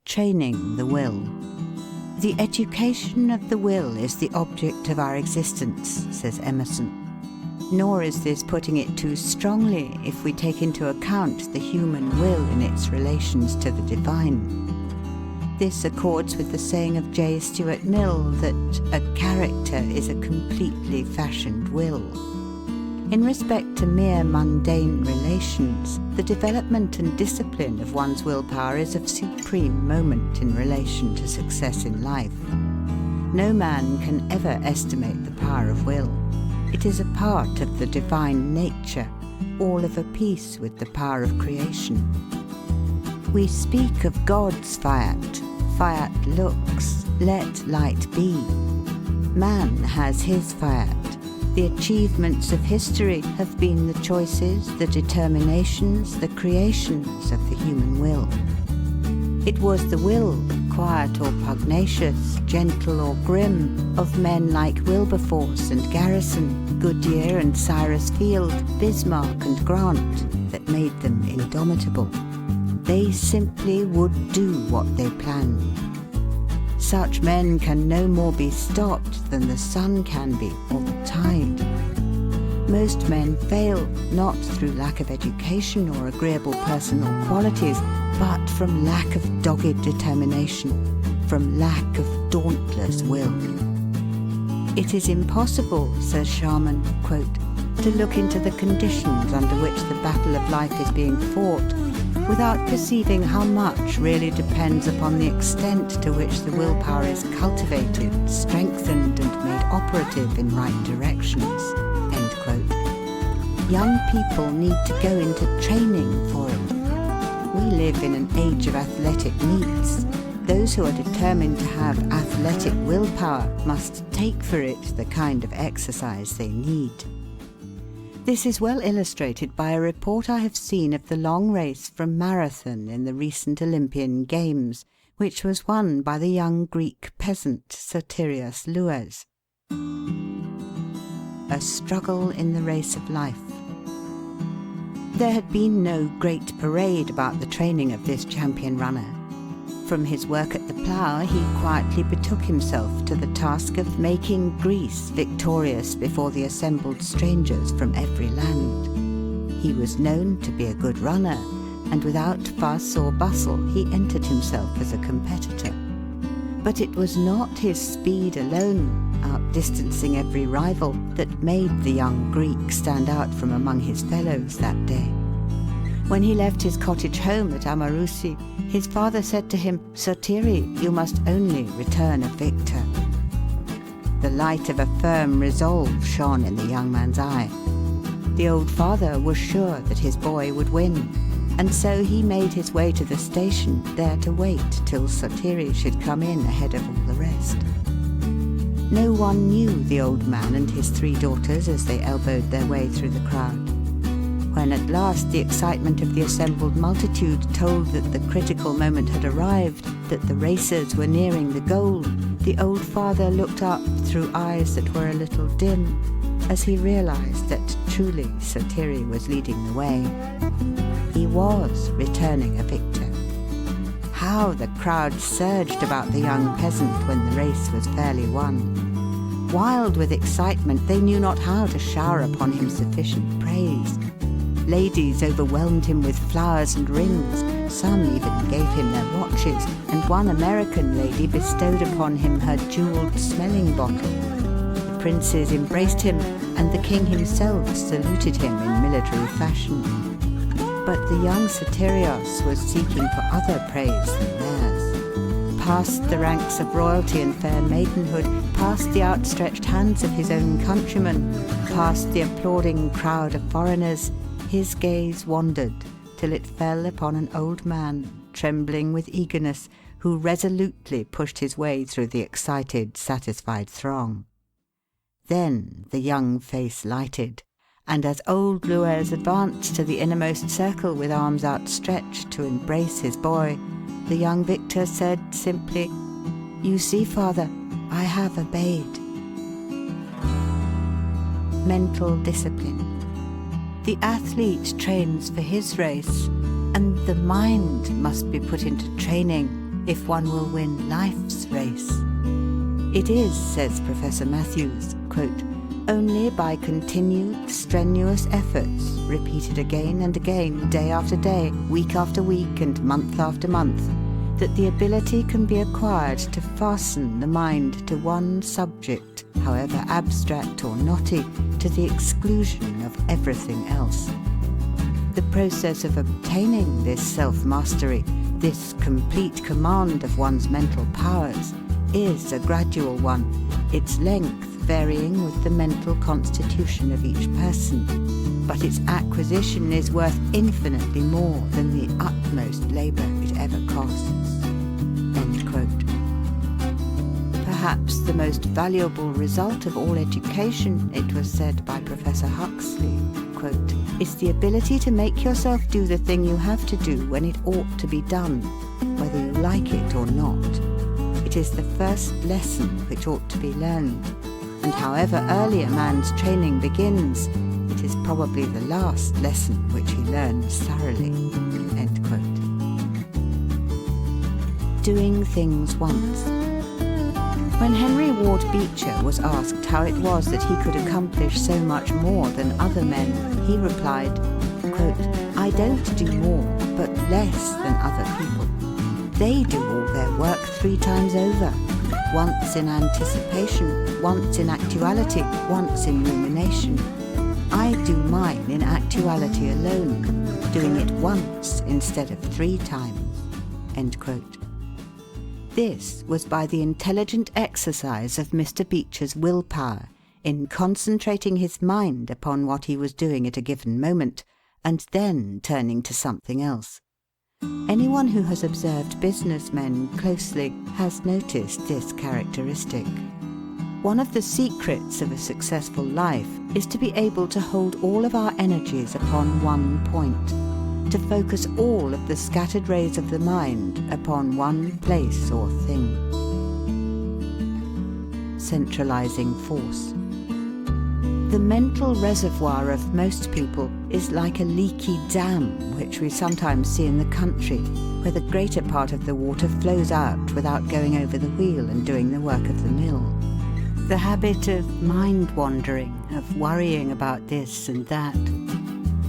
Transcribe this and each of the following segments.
training the will. The education of the will is the object of our existence, says Emerson. Nor is this putting it too strongly if we take into account the human will in its relations to the divine. This accords with the saying of J. Stuart Mill that a character is a completely fashioned will. In respect to mere mundane relations, the development and discipline of one's willpower is of supreme moment in relation to success in life. No man can ever estimate the power of will. It is a part of the divine nature, all of a piece with the power of creation. We speak of God's fiat. Fiat lux, let light be. Man has his fiat. The achievements of history have been the choices, the determinations, the creations of the human will. It was the will, quiet or pugnacious, gentle or grim, of men like Wilberforce and Garrison, Goodyear and Cyrus Field, Bismarck and Grant, that made them indomitable. They simply would do what they planned. Such men can no more be stopped than the sun can be, or the tide. Most men fail, not through lack of education or agreeable personal qualities, but from lack of dogged determination, from lack of dauntless will. It is impossible, says Sharman, quote, to look into the conditions under which the battle of life is being fought without perceiving how much really depends upon the extent to which the willpower is cultivated, strengthened and made operative in right directions. End quote. Young people need to go into training for it. We live in an age of athletic meets. Those who are determined to have athletic willpower must take for it the kind of exercise they need. This is well illustrated by a report I have seen of the long race from Marathon in the recent Olympian Games, which was won by the young Greek peasant Sotirios Louas. A struggle in the race of life. There had been no great parade about the training of this champion runner. From his work at the plough, he quietly betook himself to the task of making Greece victorious before the assembled strangers from every land. He was known to be a good runner, and without fuss or bustle he entered himself as a competitor. But it was not his speed alone, outdistancing every rival, that made the young Greek stand out from among his fellows that day. When he left his cottage home at Amarousi, his father said to him, "Sotiri, you must only return a victor." The light of a firm resolve shone in the young man's eye. The old father was sure that his boy would win, and so he made his way to the station, there to wait till Sotiri should come in ahead of all the rest. No one knew the old man and his 3 daughters as they elbowed their way through the crowd. When at last the excitement of the assembled multitude told that the critical moment had arrived, that the racers were nearing the goal, the old father looked up through eyes that were a little dim, as he realized that truly Sotiri was leading the way. He was returning a victor. How the crowd surged about the young peasant when the race was fairly won. Wild with excitement, they knew not how to shower upon him sufficient praise. Ladies overwhelmed him with flowers and rings. Some even gave him their watches, and one American lady bestowed upon him her jeweled smelling bottle. The princes embraced him, and the king himself saluted him in military fashion. But the young Sotirios was seeking for other praise than theirs. Past the ranks of royalty and fair maidenhood, past the outstretched hands of his own countrymen, past the applauding crowd of foreigners, his gaze wandered till it fell upon an old man, trembling with eagerness, who resolutely pushed his way through the excited, satisfied throng. Then the young face lighted, and as old Louas advanced to the innermost circle with arms outstretched to embrace his boy, the young victor said simply, "You see, father, I have obeyed." Mental discipline. The athlete trains for his race, and the mind must be put into training if one will win life's race. It is, says Professor Matthews, quote, only by continued, strenuous efforts, repeated again and again, day after day, week after week, and month after month, that the ability can be acquired to fasten the mind to one subject, however abstract or knotty, to the exclusion of everything else. The process of obtaining this self-mastery, this complete command of one's mental powers, is a gradual one, its length varying with the mental constitution of each person, but its acquisition is worth infinitely more than the utmost labour it ever costs." End quote. Perhaps the most valuable result of all education, it was said by Professor Huxley, quote, is the ability to make yourself do the thing you have to do when it ought to be done, whether you like it or not. It is the first lesson which ought to be learned, and however early a man's training begins, it is probably the last lesson which he learns thoroughly. End quote. Doing things once. When Henry Ward Beecher was asked how it was that he could accomplish so much more than other men, he replied, quote, "I don't do more, but less than other people. They do all their work 3 times over, once in anticipation, once in actuality, once in rumination. I do mine in actuality alone, doing it once instead of 3 times." End quote. This was by the intelligent exercise of Mr. Beecher's willpower in concentrating his mind upon what he was doing at a given moment, and then turning to something else. Anyone who has observed businessmen closely has noticed this characteristic. One of the secrets of a successful life is to be able to hold all of our energies upon one point, to focus all of the scattered rays of the mind upon one place or thing. Centralizing force. The mental reservoir of most people is like a leaky dam which we sometimes see in the country, where the greater part of the water flows out without going over the wheel and doing the work of the mill. The habit of mind-wandering, of worrying about this and that.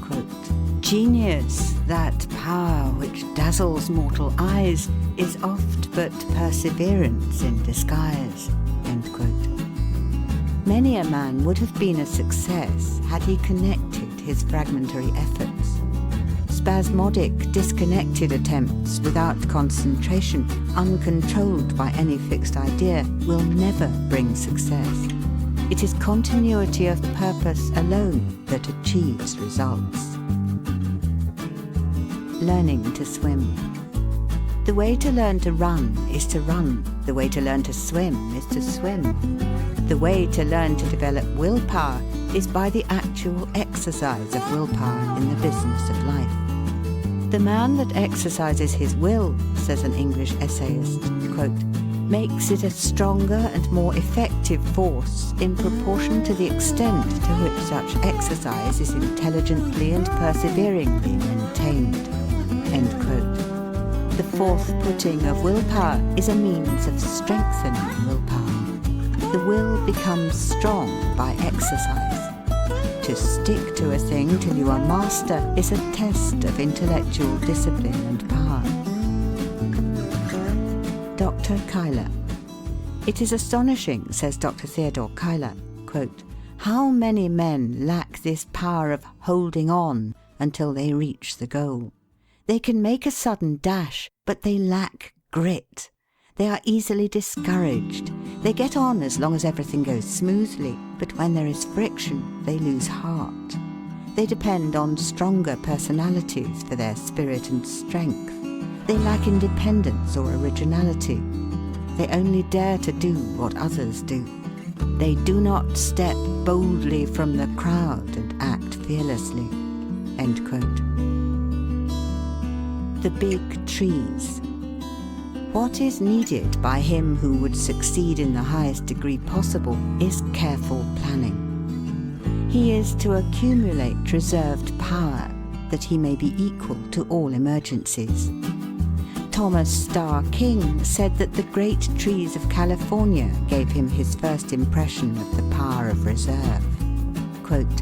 Quote, "Genius, that power which dazzles mortal eyes, is oft but perseverance in disguise." End quote. Many a man would have been a success had he connected his fragmentary efforts. Spasmodic, disconnected attempts without concentration, uncontrolled by any fixed idea, will never bring success. It is continuity of purpose alone that achieves results. Learning to swim. The way to learn to run is to run. The way to learn to swim is to swim. The way to learn to develop willpower is by the actual exercise of willpower in the business of life. The man that exercises his will, says an English essayist, quote, makes it a stronger and more effective force in proportion to the extent to which such exercise is intelligently and perseveringly maintained. End quote. The forth-putting of willpower is a means of strengthening willpower. The will becomes strong by exercise. To stick to a thing till you are master is a test of intellectual discipline and power. Dr. Kyler. It is astonishing, says Dr. Theodore Kyler, quote, how many men lack this power of holding on until they reach the goal. They can make a sudden dash, but they lack grit. They are easily discouraged. They get on as long as everything goes smoothly, but when there is friction, they lose heart. They depend on stronger personalities for their spirit and strength. They lack independence or originality. They only dare to do what others do. They do not step boldly from the crowd and act fearlessly. End quote. The big trees. What is needed by him who would succeed in the highest degree possible is careful planning. He is to accumulate reserved power that he may be equal to all emergencies. Thomas Starr King said that the great trees of California gave him his first impression of the power of reserve. Quote,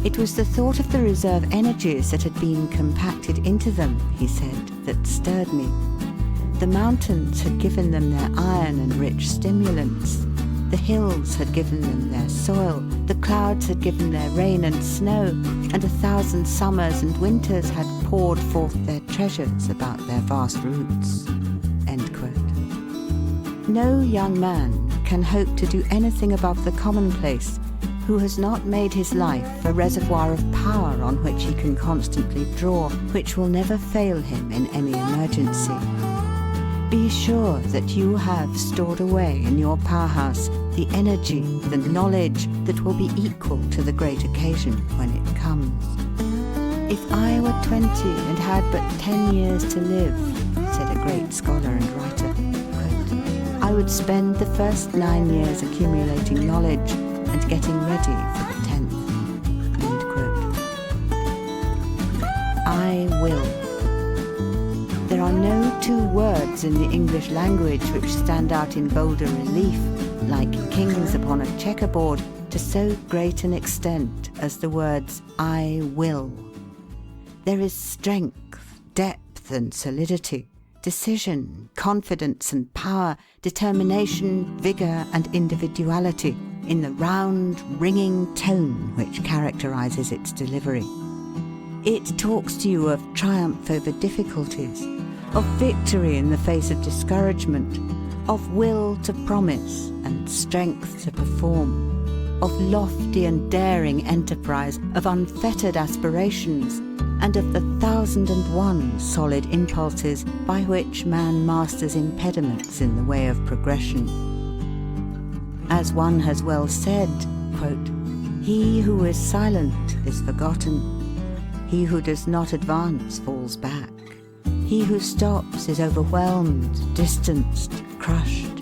"It was the thought of the reserve energies that had been compacted into them," he said, "that stirred me. The mountains had given them their iron and rich stimulants. The hills had given them their soil, the clouds had given their rain and snow, and 1,000 summers and winters had poured forth their treasures about their vast roots." End quote. No young man can hope to do anything above the commonplace who has not made his life a reservoir of power on which he can constantly draw, which will never fail him in any emergency. Be sure that you have stored away in your powerhouse the energy, the knowledge that will be equal to the great occasion when it comes. "If I were 20 and had but 10 years to live," said a great scholar and writer, quote, "I would spend the first 9 years accumulating knowledge and getting ready for the 10th. End quote. I will. There are no two words in the English language which stand out in bolder relief, like kings upon a checkerboard, to so great an extent as the words "I will." There is strength, depth and solidity, decision, confidence and power, determination, vigour and individuality in the round, ringing tone which characterises its delivery. It talks to you of triumph over difficulties, of victory in the face of discouragement, of will to promise and strength to perform, of lofty and daring enterprise, of unfettered aspirations, and of the 1,001 solid impulses by which man masters impediments in the way of progression. As one has well said, quote, "He who is silent is forgotten. He who does not advance falls back. He who stops is overwhelmed, distanced, crushed.